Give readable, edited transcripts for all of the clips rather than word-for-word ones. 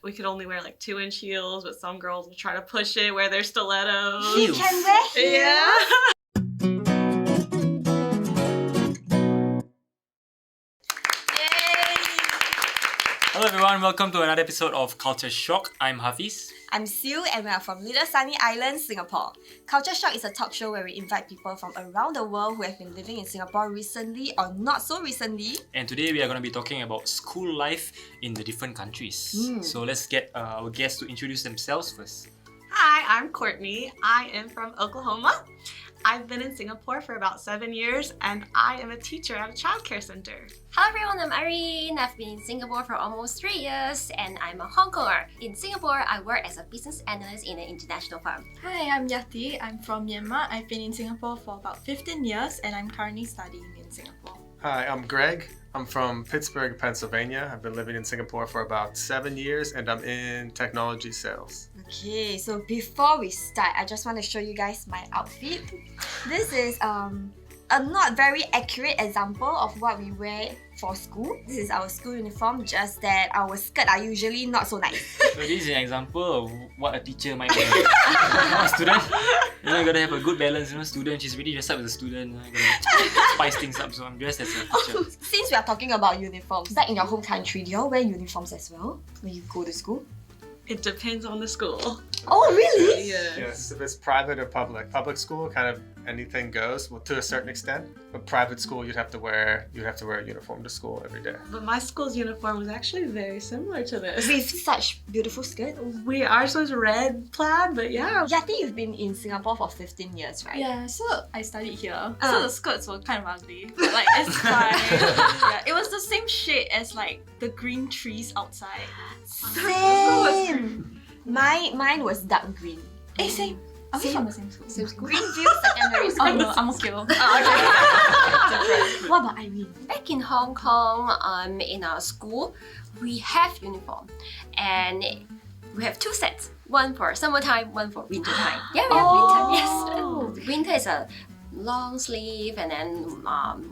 we could only wear like 2-inch heels, but some girls will try to push it, wear their stilettos. You can wear heels? Yeah. Hello everyone, welcome to another episode of Culture Shock. I'm Hafiz. I'm Sew and we are from Little Sunny Island, Singapore. Culture Shock is a talk show where we invite people from around the world who have been living in Singapore recently or not so recently. And today we are going to be talking about school life in the different countries. So let's get our guests to introduce themselves first. Hi, I'm Courtney. I am from Oklahoma. I've been in Singapore for about 7 years and I am a teacher at a childcare center. Hello everyone, I'm Irene. I've been in Singapore for almost 3 years and I'm a Hong Konger. In Singapore, I work as a business analyst in an international firm. Hi, I'm Yati. I'm from Myanmar. I've been in Singapore for about 15 years and I'm currently studying in Singapore. Hi, I'm Greg. I'm from Pittsburgh, Pennsylvania. I've been living in Singapore for about 7 years and I'm in technology sales. Okay, so before we start, I just want to show you guys my outfit. This is a not very accurate example of what we wear for school. This is our school uniform, just that our skirts are usually not so nice. So this is an example of what a teacher might wear. A student, you gotta have a good balance. Student, she's really dressed up as a student. You gotta spice things up, so I'm dressed as a teacher. Since we are talking about uniforms, back in your home country, do you all wear uniforms as well when you go to school? It depends on the school. Oh, really? Yes, if it's private or public. Public school, kind of anything goes, well, to a certain extent. But private school, you'd have to wear a uniform to school every day. But my school's uniform was actually very similar to this. With such beautiful skirts. Ours was red plaid, but yeah. Yati, you've been in Singapore for 15 years, right? Yeah, so I studied here. So the skirts were kind of ugly, but like it's fine. Yeah, it was the same shade as like the green trees outside. Same. Mine was dark green. Same. Are we from the same school? Same school. Greenview Secondary School. Oh no, I'm okay. What about Irene? Back in Hong Kong, in our school, we have uniform and we have 2 sets. One for summertime, one for winter time. Yeah, we have winter, yes. Winter is a long sleeve and then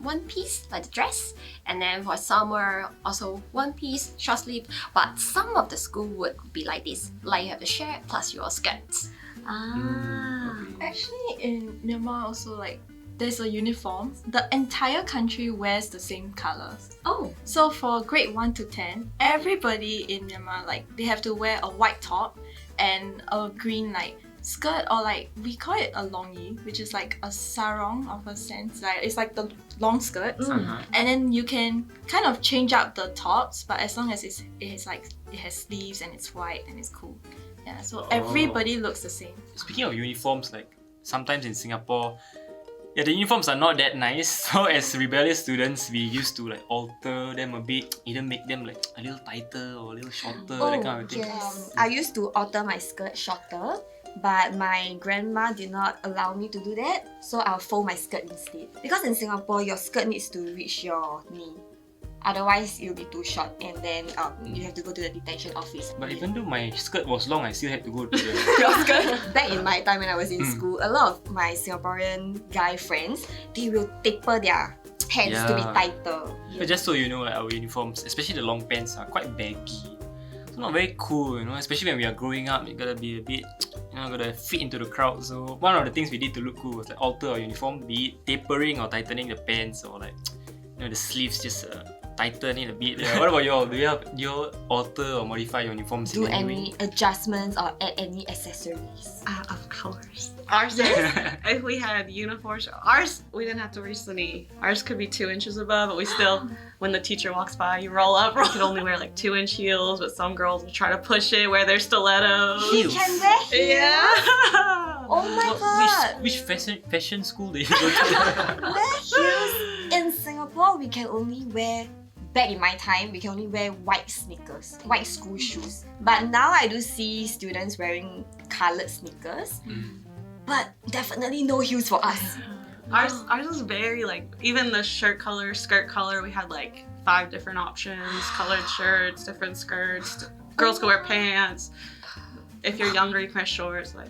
one piece like the dress, and then for summer also one piece short sleeve, but some of the school would be like this, like you have the shirt plus your skirts. Actually, in Myanmar also like there's a uniform. The entire country wears the same colors. Oh. So for grade 1 to 10, everybody in Myanmar like they have to wear a white top and a green like skirt, or like we call it a longi, which is like a sarong of a sense. Like it's like the long skirts, and then you can kind of change up the tops, but as long as it has sleeves and it's white and it's cool. Yeah, so everybody looks the same. Speaking of uniforms, like sometimes in Singapore, the uniforms are not that nice. So as rebellious students, we used to like alter them a bit, either make them like a little tighter or a little shorter, that kind of thing. I used to alter my skirt shorter, but my grandma did not allow me to do that, so I'll fold my skirt instead. Because in Singapore, your skirt needs to reach your knee. Otherwise, it'll be too short and then you have to go to the detention office. But even though my skirt was long, I still had to go to the... Your skirt? Back in my time when I was in school, a lot of my Singaporean guy friends, they will taper their hands to be tighter. But just so you know, like, our uniforms, especially the long pants, are quite baggy. It's not very cool, especially when we are growing up. You gotta be a bit, gotta fit into the crowd. So one of the things we did to look cool was like alter our uniform, be it tapering or tightening the pants, or like, the sleeves just tighten it a bit. Yeah. What about y'all? Do you alter or modify your uniforms? Do any adjustments or add any accessories? Of course. Ours is, if we had uniforms, we didn't have to reach the knee. Ours could be 2 inches above, but we still, when the teacher walks by, you roll up. We could only wear like 2-inch heels, but some girls will try to push it, wear their stilettos. You can wear heels? Yeah. Oh my god. Which fashion school do you go to? Wear heels? In Singapore, we can only wear... Back in my time, we can only wear white sneakers, white school shoes. But now I do see students wearing coloured sneakers. But definitely no heels for us. Ours was very like, even the shirt color, skirt color, we had like 5 different options, colored shirts, different skirts. Girls could wear pants. If you're younger, you can wear shorts. Like,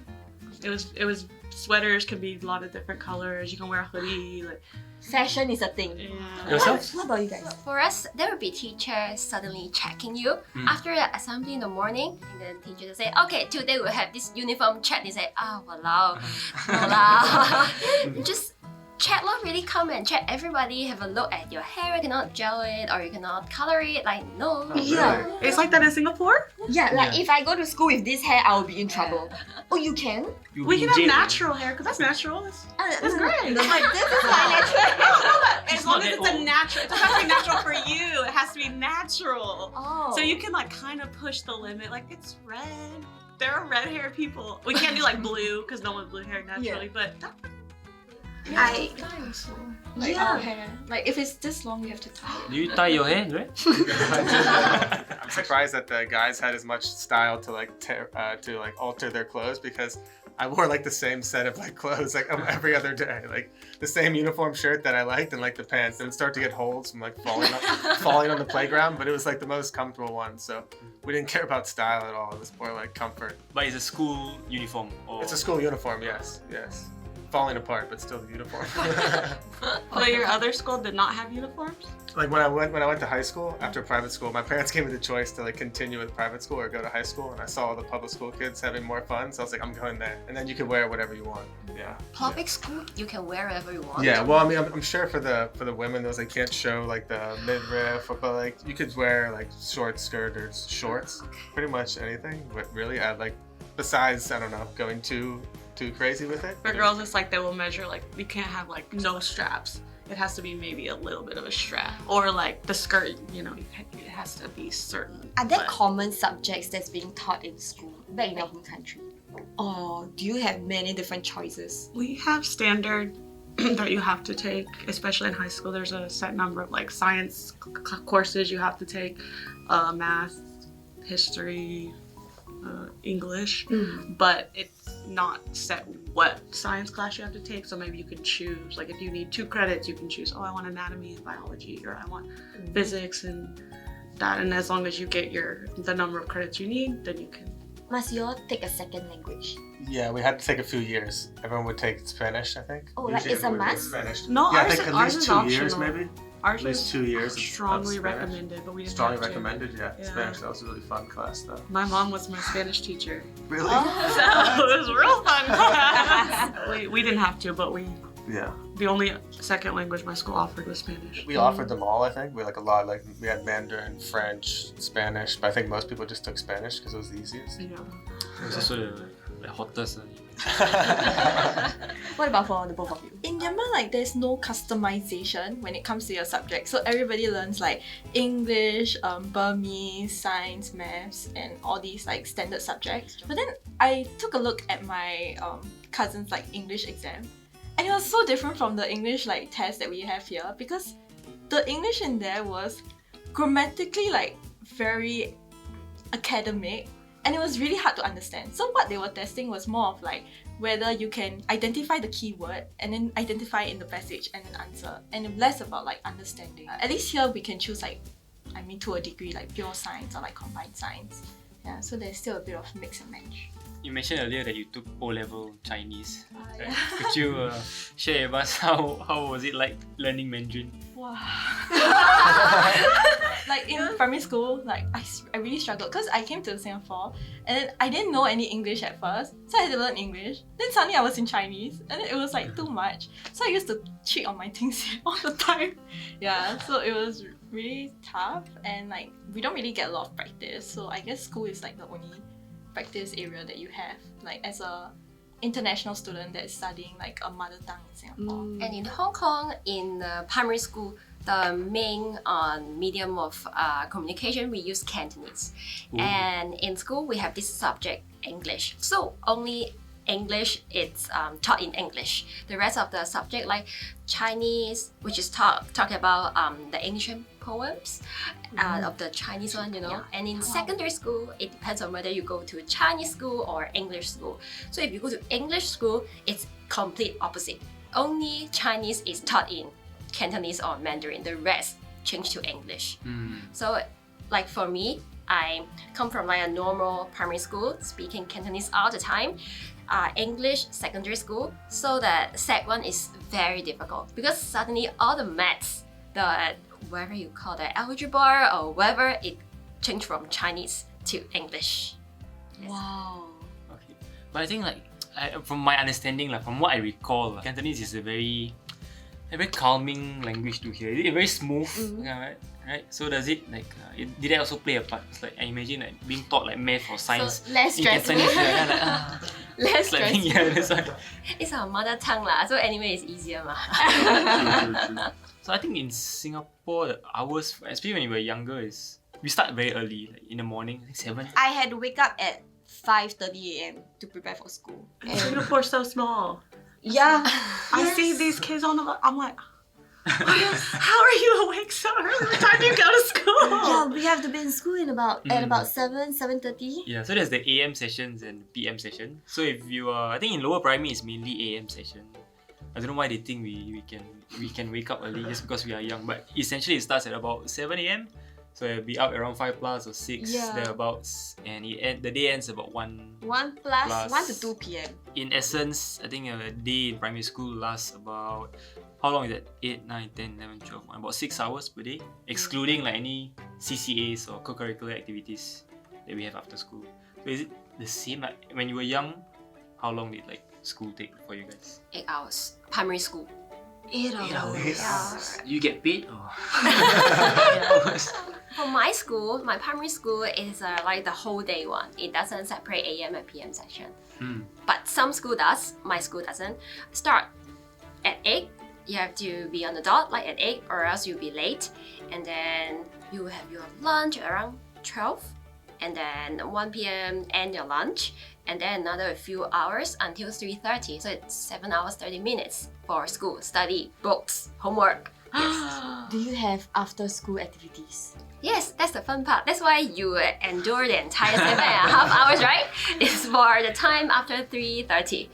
it was sweaters can be a lot of different colors. You can wear a hoodie. Like, Fashion is a thing. yeah. Yourself? What about you guys? For us, there will be teachers suddenly checking you after the assembly in the morning, and then teacher will say, "Okay, today we'll have this uniform check." They say, "Ah, walao, walao." Just check, not really come and check everybody. Have a look at your hair. You cannot gel it or you cannot color it. Like no. Yeah. It's like that in Singapore. Yeah, like Yeah. if I go to school with this hair, I will be in trouble. Oh, you can? You'll We be can in have jail. natural hair because that's natural. That's great. Like, this is my natural hair. As It's long not as that it's a old. natural, it doesn't have to be natural for you. It has to be natural. Oh. So you can like kind of push the limit. Like it's red. There are red hair people. We can't do like blue because no one's blue hair naturally. But I Tie also. Like Yeah. our hair. Like if it's this long, we have to tie it. Do you tie your hair, right? I'm surprised that the guys had as much style to like alter their clothes because I wore like the same set of like clothes like every other day, like the same uniform shirt that I liked and like the pants. It would start to get holes from like falling on the playground, but it was like the most comfortable one. So we didn't care about style at all. It was more like comfort. But it's a school uniform. Or... It's a school uniform, yes. Falling apart, but still the uniform. but your other school did not have uniforms. Like when I went to high school after private school, my parents gave me the choice to like continue with private school or go to high school, and I saw all the public school kids having more fun, so I was like, I'm going there. And then you can wear whatever you want. Yeah. Public school, you can wear whatever you want. Yeah. Well, I mean, I'm sure for the women, those like can't show like the midriff, but like you could wear like short skirt or shorts, pretty much anything. But really, I like besides I don't know going too crazy with it. For girls, it's like they will measure like you can't have like no straps. It has to be maybe a little bit of a strap, or like the skirt. You know, it has to be certain. Are there but- common subjects that's being taught in school back in your home country? Or do you have many different choices? We have standard that you have to take, especially in high school. There's a set number of like science courses you have to take, math, history, English, but it's not set what science class you have to take. So maybe you can choose, like if you need 2 credits, you can choose, oh, I want anatomy and biology, or I want physics and that. And as long as you get the number of credits you need, then you can. Must you all take a second language? Yeah, we had to take a few years. Everyone would take Spanish, I think. Oh, like it's a everyone would take must? Spanish. No, Yeah, I ours, think at ours least is 2 optional. years, maybe. Ours At least is 2 years. of strongly Spanish. recommended, but we didn't Strongly have to. recommended, yeah. Yeah. Spanish, that was a really fun class, though. My mom was my Spanish teacher. Really? So it was a real fun class. we didn't have to, but Yeah. the only second language my school offered was Spanish. We offered them all, I think. We like a lot, like we had Mandarin, French, Spanish, but I think most people just took Spanish because it was the easiest. Yeah. It's also the hottest. What about for the both of you? In Myanmar, like there's no customization when it comes to your subject. So everybody learns like English, Burmese, science, maths, and all these like standard subjects. But then I took a look at my cousin's like English exam, and it was so different from the English like test that we have here because the English in there was grammatically like very academic. And it was really hard to understand. So what they were testing was more of like whether you can identify the keyword and then identify it in the passage and then answer, and less about like understanding. At least here we can choose like, I mean to a degree, like pure science or like combined science. Yeah, so there's still a bit of mix and match. You mentioned earlier that you took O-level Chinese. Yeah. Right? Could you share with us how was it like learning Mandarin? Wow. Like in primary school, like I really struggled because I came to Singapore and then I didn't know any English at first, so I had to learn English. Then suddenly I was in Chinese and then it was like too much. So I used to cheat on my things all the time. Yeah, so it was really tough and like we don't really get a lot of practice. So I guess school is like the only practice area that you have, like as a international student that's studying like a mother tongue in Singapore. And in Hong Kong, in primary school, the main medium of communication, we use Cantonese. Ooh. And in school, we have this subject, English. So only English, it's taught in English. The rest of the subject, like Chinese, which is talking about the ancient poems of the Chinese one, you know. And in secondary school, it depends on whether you go to Chinese school or English school. So if you go to English school, it's complete opposite. Only Chinese is taught in Cantonese or Mandarin. The rest change to English. So like for me, I come from like a normal primary school, speaking Cantonese all the time. English secondary school, so that Sec 1 is very difficult because suddenly all the maths, the whatever you call the algebra or whatever, it changed from Chinese to English. Wow. Okay. But I think from my understanding, from what I recall, Cantonese is a very calming language to hear. It's very smooth, right? So does it did that also play a part? It's like I imagine being taught math or science less in stressful. Cantonese, Less stressful. that's why. It's our mother tongue lah, so anyway it's easier ma. True. So I think in Singapore, the hours, especially when you were younger, we start very early, in the morning, I think 7. I had to wake up at 5:30 a.m. to prepare for school. And Singapore's so small. yeah, I see these kids on the. I'm like, how are you awake so early? What time do you go to school? yeah, we have to be in school at about 7:30. Yeah, so there's the AM sessions and PM session. So if you are, I think in lower primary it's mainly AM session. I don't know why they think we can wake up early just because we are young, but essentially it starts at about 7 a.m. So it'll be up around 5 plus or 6 thereabouts, and the day ends about 1 1 to 2 p.m. In essence, I think a day in primary school lasts about, how long is that? 8, 9, 10, 11, 12, about 6 hours per day, excluding any CCAs or co-curricular activities that we have after school. So is it the same when you were young? How long did school take for you guys? 8 hours. Primary school. 8 hours. You get paid or? For my school, my primary school is like the whole day one. It doesn't separate AM and PM section. But some school does. My school doesn't. Start at 8. You have to be on the dot at 8 or else you'll be late. And then you have your lunch around 12. And then 1 p.m. end your lunch. And then another few hours until 3:30. So it's 7 hours 30 minutes for school, study, books, homework. Yes. Do you have after school activities? Yes, that's the fun part. That's why you endure the entire 7.5 hours, right? It's for the time after 3:30.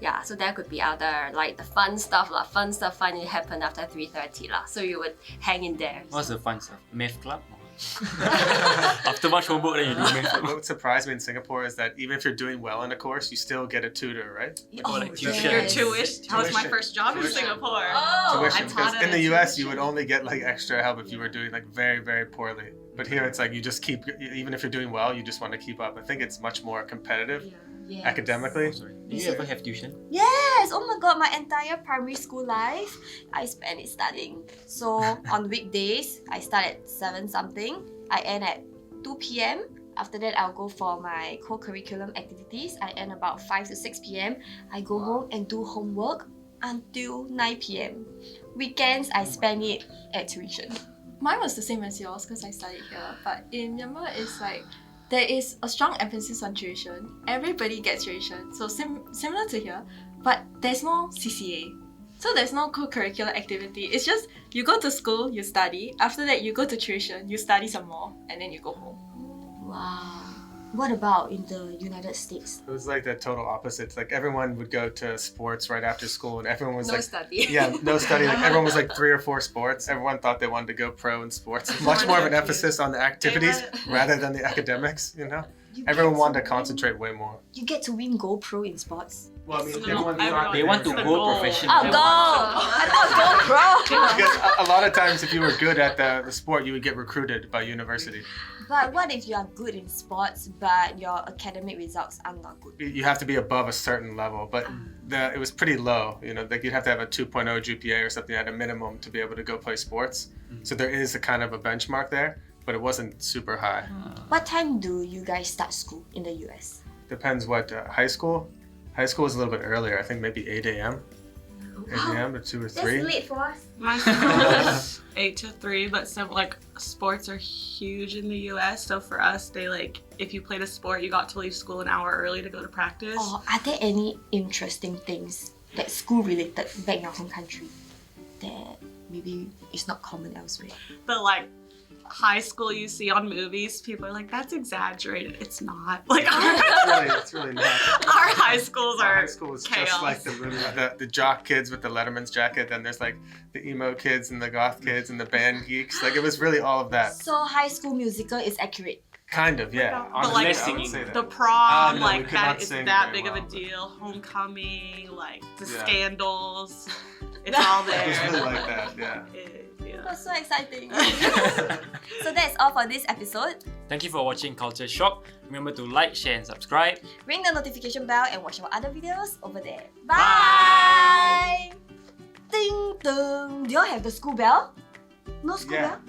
Yeah, so that could be other the fun stuff lah. Fun stuff finally happened after 3:30 lah. So you would hang in there. What's the fun stuff? Math club? After much homework, then you do math club. What surprised me in Singapore is that even if you're doing well in a course, you still get a tutor, right? Tuition. Your tuition. That was my Tuition. first job in Tuition. Singapore. Tuition, I taught because at in a the US you tuition. would only get extra help if you were doing very, very poorly. But here it's you just keep, even if you're doing well, you just want to keep up. I think it's much more competitive Yes. academically. Oh, sorry. Did you ever have tuition? Yes! Oh my god, my entire primary school life, I spent it studying. So on weekdays, I start at 7 something, I end at 2 p.m. After that, I'll go for my co-curriculum activities. I end about 5 to 6 p.m. I go home and do homework until 9 p.m. Weekends, I spend it at tuition. Mine was the same as yours because I studied here. But in Myanmar, it's there is a strong emphasis on tuition. Everybody gets tuition, so similar to here, but there's no CCA. So there's no co-curricular activity. It's just you go to school, you study. After that, you go to tuition, you study some more, and then you go home. Wow. What about in the United States? It was the total opposite. Everyone would go to sports right after school, and everyone was No study. yeah, no study. Everyone was 3 or 4 sports. Everyone thought they wanted to go pro in sports. Much more of an emphasis on the activities rather than the academics. Everyone wanted to concentrate way more. You get to win GoPro in sports. Well, I mean, everyone They want to It's go a goal. professional. Oh, go! I thought GoPro! Because a lot of times, if you were good at the sport, you would get recruited by university. But what if you are good in sports, but your academic results are not good? You have to be above a certain level, but it was pretty low. You'd have to have a 2.0 GPA or something at a minimum to be able to go play sports. So there is a kind of a benchmark there, but it wasn't super high. What time do you guys start school in the US? Depends what high school. High school is a little bit earlier. I think maybe 8 a.m. 8 a.m. to 2 or 3. late for us. My school was 8 to 3, but some sports are huge in the US. So for us, they if you played a sport, you got to leave school an hour early to go to practice. Or are there any interesting things that school related back in your home country that maybe is not common elsewhere? But high school you see on movies, people are like, that's exaggerated. It's not. It's really not. Our high schools are High school is chaos. just like the movie, the jock kids with the Letterman's jacket. Then there's the emo kids and the goth kids and the band geeks. It was really all of that. So High School Musical is accurate. Kind of, yeah. But Honestly, like I would singing. say that. the prom, no, we like could not that is sing that very big of a well, but- deal. Homecoming, like the Yeah. scandals. It's all I there. just really like that, yeah. Yeah. That's so exciting. So that's all for this episode. Thank you for watching Culture Shock. Remember to like, share, and subscribe. Ring the notification bell and watch our other videos over there. Bye! Ding dong! Do you all have the school bell? No school Yeah. bell?